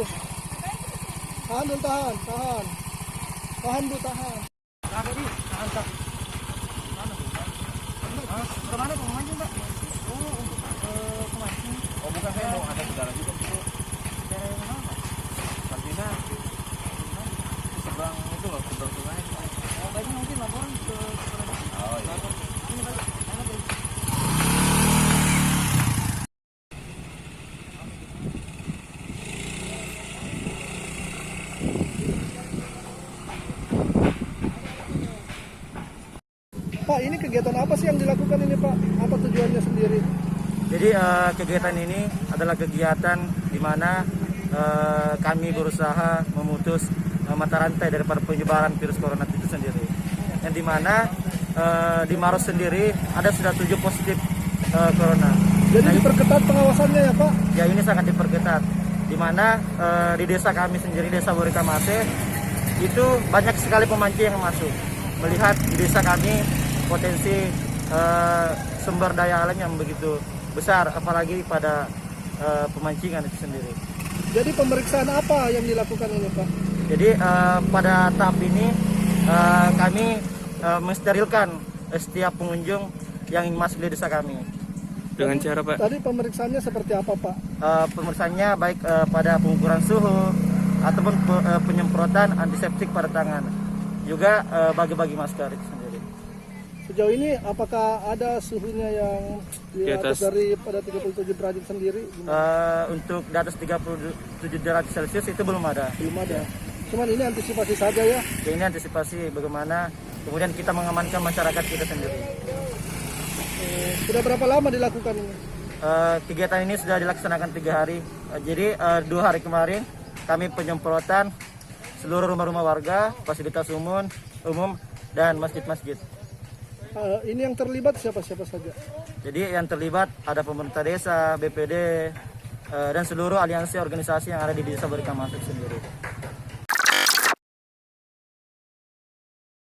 Bu. Tahan dulu, tahan. Tahan Bu, tahan. Tahan tadi, tahan tak. Kemana Pak memancing Pak? Oh, untuk pemancing. Oh bukan, saya mau ada saudara juga Bu. Saudara yang mana Pak? Sarjina. Seberang itu loh, seberang sungai. Oh baiknya mungkin laporan ke. Oh iya. Ini Pak, mana Bu? Pak, ini kegiatan apa sih yang dilakukan ini Pak? Apa tujuannya sendiri? Jadi kegiatan ini adalah kegiatan di mana kami berusaha memutus mata rantai daripada penyebaran virus corona itu sendiri. Yang di mana di Maros sendiri ada sudah 7 positif corona. Jadi diperketat pengawasannya ya Pak? Ya ini sangat diperketat. Di mana di desa kami sendiri, Desa Burikamase, itu banyak sekali pemancing yang masuk. Melihat di desa kami potensi sumber daya alam yang begitu besar, apalagi pada pemancingan itu sendiri. Jadi pemeriksaan apa yang dilakukan ini Pak? Jadi pada tahap ini kami mensterilkan setiap pengunjung yang masuk di desa kami. Dengan cara Pak? Tadi pemeriksaannya seperti apa Pak? Pemeriksaannya baik pada pengukuran suhu ataupun penyemprotan antiseptik pada tangan, juga bagi-bagi masker itu sendiri. Sejauh ini apakah ada suhunya yang di atas dari pada 37 derajat sendiri? Untuk di atas 37 derajat Celcius itu belum ada. Belum ada. Cuman ini antisipasi saja ya. Ya, ini antisipasi bagaimana kemudian kita mengamankan masyarakat kita sendiri. Sudah berapa lama dilakukan ini? Kegiatan ini sudah dilaksanakan 3 hari. Jadi 2 hari kemarin kami penyemprotan seluruh rumah-rumah warga, fasilitas umum dan masjid-masjid. Ini yang terlibat siapa-siapa saja? Jadi yang terlibat ada pemerintah desa, BPD, dan seluruh aliansi organisasi yang ada di Desa Burikamase sendiri.